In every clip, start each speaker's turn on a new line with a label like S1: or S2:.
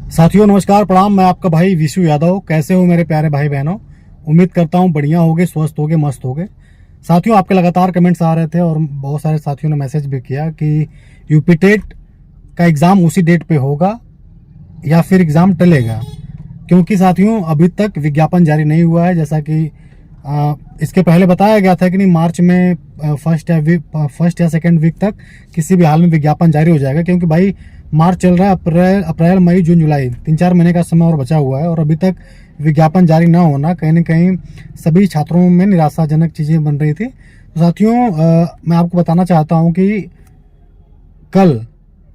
S1: साथियों नमस्कार प्रणाम। मैं आपका भाई विशु यादव। कैसे हो मेरे प्यारे भाई बहनों? उम्मीद करता हूँ बढ़िया होगे, स्वस्थ होगे, मस्त होगे। साथियों आपके लगातार कमेंट्स आ रहे थे और बहुत सारे साथियों ने मैसेज भी किया कि यूपी टेट का एग्ज़ाम उसी डेट पे होगा या फिर एग्ज़ाम टलेगा, क्योंकि साथियों अभी तक विज्ञापन जारी नहीं हुआ है। जैसा कि इसके पहले बताया गया था कि नहीं, मार्च में फर्स्ट या सेकेंड वीक तक किसी भी हाल में विज्ञापन जारी हो जाएगा, क्योंकि भाई मार्च चल रहा है, अप्रैल मई जून जुलाई 3-4 महीने का समय और बचा हुआ है और अभी तक विज्ञापन जारी ना होना कहीं ना कहीं सभी छात्रों में निराशाजनक चीज़ें बन रही थी। तो साथियों मैं आपको बताना चाहता हूँ कि कल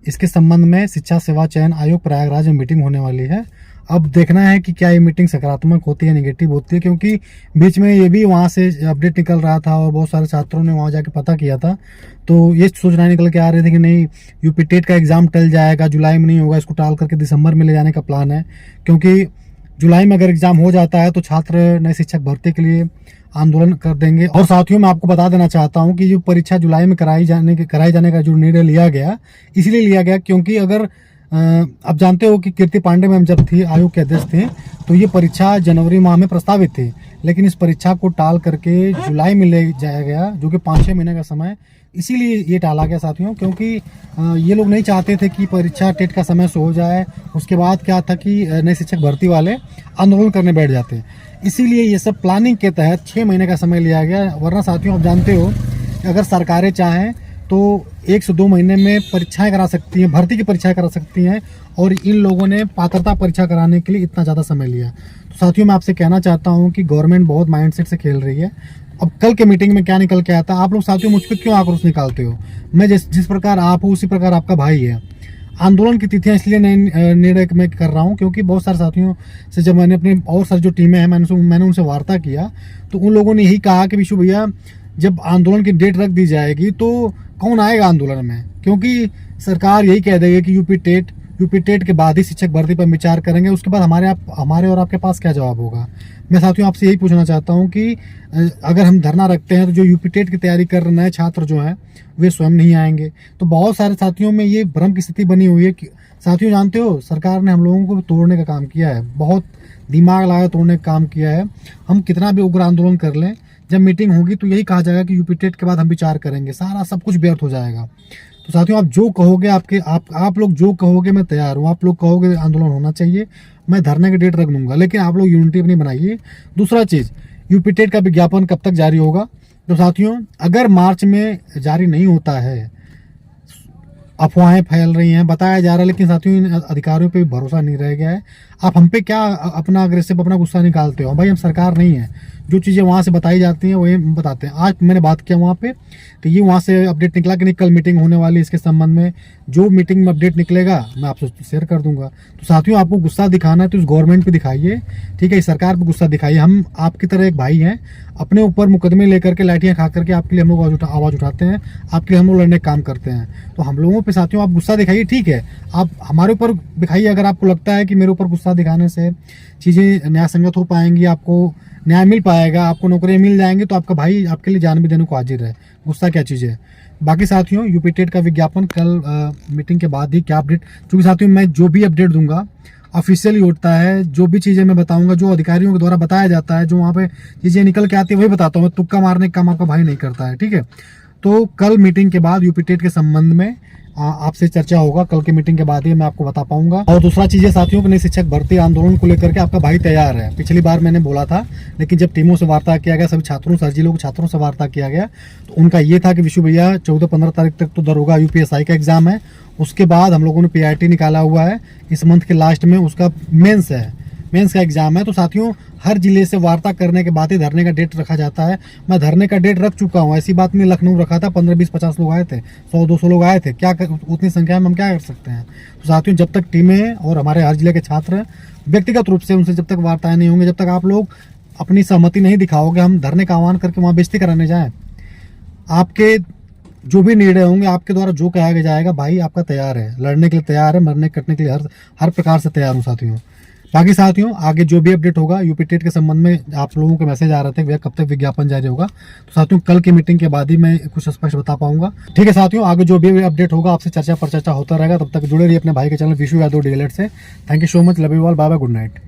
S1: इसके संबंध में शिक्षा सेवा चयन आयोग प्रयागराज में मीटिंग होने वाली है। अब देखना है कि क्या ये मीटिंग सकारात्मक होती है, नेगेटिव होती है, क्योंकि बीच में ये भी वहाँ से अपडेट निकल रहा था और बहुत सारे छात्रों ने वहाँ जाके पता किया था। तो ये सूचना निकल के आ रही थी कि नहीं, यूपी टेट का एग्ज़ाम टल जाएगा, जुलाई में नहीं होगा, इसको टाल करके दिसंबर में ले जाने का प्लान है। क्योंकि जुलाई में अगर एग्ज़ाम हो जाता है तो छात्र नए शिक्षक भर्ती के लिए आंदोलन कर देंगे। और साथियों मैं आपको बता देना चाहता हूं कि जो परीक्षा जुलाई में कराई जाने का जो निर्णय लिया गया, इसलिए लिया गया क्योंकि अगर आप जानते हो कि कीर्ति पांडे मैम जब थी आयोग के अध्यक्ष थे तो ये परीक्षा जनवरी माह में प्रस्तावित थी, लेकिन इस परीक्षा को टाल करके जुलाई में ले जाया गया, जो कि 5-6 महीने का समय। इसीलिए ये टाला गया साथियों, क्योंकि ये लोग नहीं चाहते थे कि परीक्षा टेट का समय से हो जाए, उसके बाद क्या था कि नए शिक्षक भर्ती वाले आंदोलन करने बैठ जाते। इसीलिए ये सब प्लानिंग के तहत 6 महीने का समय लिया गया। वरना साथियों आप जानते हो कि अगर सरकारें चाहें तो 1 से 2 महीने में परीक्षाएं करा सकती हैं, भर्ती की परीक्षाएं करा सकती हैं, और इन लोगों ने पात्रता परीक्षा कराने के लिए इतना ज़्यादा समय लिया। तो साथियों मैं आपसे कहना चाहता हूं कि गवर्नमेंट बहुत माइंडसेट से खेल रही है। अब कल के मीटिंग में क्या निकल के आता, आप लोग साथियों मुझ पर क्यों आक्रोश निकालते हो? मैं जिस प्रकार आप हो उसी प्रकार आपका भाई है। आंदोलन की तिथियां इसलिए निर्णय में कर रहा हूं क्योंकि बहुत सारे साथियों से जब मैंने अपनी और सारी जो टीमें हैं मैंने उनसे वार्ता किया तो उन लोगों ने यही कहा कि विशु भैया जब आंदोलन की डेट रख दी जाएगी तो कौन आएगा आंदोलन में, क्योंकि सरकार यही कह देगी कि यूपी टेट के बाद ही शिक्षक भर्ती पर विचार करेंगे, उसके बाद हमारे और आपके पास क्या जवाब होगा। मैं साथियों आपसे यही पूछना चाहता हूं कि अगर हम धरना रखते हैं तो जो यूपी टेट की तैयारी कर रहे नए छात्र जो हैं वे स्वयं नहीं आएंगे। तो बहुत सारे साथियों में ये भ्रम की स्थिति बनी हुई है कि साथियों जानते हो सरकार ने हम लोगों को तोड़ने का काम किया है, बहुत दिमाग लगा तोड़ने का काम किया है। हम कितना भी उग्र आंदोलन कर लें, जब मीटिंग होगी तो यही कहा जाएगा कि यूपी टेट के बाद हम विचार करेंगे, सारा सब कुछ व्यर्थ हो जाएगा। तो साथियों आप जो कहोगे आप लोग जो कहोगे मैं तैयार हूँ। आप लोग कहोगे आंदोलन होना चाहिए, मैं धरने की डेट रख दूंगा, लेकिन आप लोग यूनिटी अपनी बनाइए। दूसरा चीज़, यूपी टेट का विज्ञापन कब तक जारी होगा? तो साथियों अगर मार्च में जारी नहीं होता है, अफवाहें फैल रही हैं, बताया जा रहा है, लेकिन साथियों इन अधिकारियों पे भरोसा नहीं रह गया है। आप हम पे क्या अपना गुस्सा निकालते हो? भाई हम सरकार नहीं है, जो चीज़ें वहाँ से बताई जाती हैं वही बताते हैं। आज मैंने बात किया वहाँ पे तो ये वहाँ से अपडेट निकला कि नहीं कल मीटिंग होने वाली है, इसके संबंध में जो मीटिंग में अपडेट निकलेगा मैं आपसे शेयर कर दूंगा। तो साथियों आपको गुस्सा दिखाना है तो इस गवर्नमेंट पे दिखाइए, ठीक है, इस सरकार पे गुस्सा दिखाइए। हम आपकी तरह एक भाई हैं, अपने ऊपर मुकदमे लेकर के लाठियाँ खा करके आपके लिए हम लोग आवाज़ उठाते हैं, आपके लिए हम लोग लड़ने का काम करते हैं। तो हम लोगों पे साथियों आप गुस्सा दिखाइए, ठीक है, आप हमारे ऊपर दिखाइए। अगर आपको लगता है कि मेरे ऊपर गुस्सा दिखाने से चीज़ें न्याय संगत हो पाएंगी, आपको न्याय मिल पाएगा, आपको नौकरियाँ मिल जाएंगी, तो आपका भाई आपके लिए जान भी देने को हाजिर है। गुस्सा क्या चीज़ है? बाकी साथियों यूपी टेट का विज्ञापन कल मीटिंग के बाद ही क्या अपडेट, क्योंकि साथियों मैं जो भी अपडेट दूंगा ऑफिशियली होता है, जो भी चीज़ें मैं बताऊंगा जो अधिकारियों के द्वारा बताया जाता है, जो वहाँ पे चीज़ें निकल के आती है वही बताता हूँ। मैं तुक्का मारने का काम आपका भाई नहीं करता है, ठीक है। तो कल मीटिंग के बाद यूपी टेट के संबंध में आपसे चर्चा होगा, कल की मीटिंग के बाद ही मैं आपको बता पाऊंगा। और दूसरा चीज़ है साथियों, नई शिक्षक भर्ती आंदोलन को लेकर के आपका भाई तैयार है। पिछली बार मैंने बोला था, लेकिन जब टीमों से वार्ता किया गया, सभी छात्रों सर जिलों के छात्रों से वार्ता किया गया तो उनका ये था कि विशु भैया 14-15 तारीख तक तो दरोगा यूपीएसआई का एग्जाम है, उसके बाद हम लोगों ने पीआईटी निकाला हुआ है, इस मंथ के लास्ट में उसका मेंस का एग्जाम है। तो साथियों हर जिले से वार्ता करने के बाद ही धरने का डेट रखा जाता है। मैं धरने का डेट रख चुका हूँ, ऐसी बात नहीं। लखनऊ रखा था, 15-20-50 लोग आए थे, 100-200 लोग आए थे, उतनी संख्या में हम क्या कर सकते हैं। तो साथियों जब तक टीमें और हमारे हर जिले के छात्र व्यक्तिगत रूप से उनसे जब तक वार्ताएं नहीं होंगी, जब तक आप लोग अपनी सहमति नहीं दिखाओगे, हम धरने का आह्वान करके वहाँ बेइज्जती कराने जाएँ, आपके जो भी निर्णय होंगे, आपके द्वारा जो कहा जाएगा, भाई आपका तैयार है, लड़ने के लिए तैयार है, मरने कटने के लिए हर प्रकार से तैयार हूँ साथियों। बाकी साथियों आगे जो भी अपडेट होगा यूपी टेट के संबंध में आप लोगों के मैसेज आ रहे थे, वह कब तक विज्ञापन जारी होगा, तो साथियों कल की मीटिंग के बाद ही मैं कुछ स्पष्ट बता पाऊंगा। ठीक है साथियों, आगे जो भी अपडेट होगा आपसे चर्चा पर चर्चा होता रहेगा। तब तक जुड़े रहिए अपने भाई के चैनल विशु यादव डीएलएड से। Thank you so much, love you all, bye bye, good night.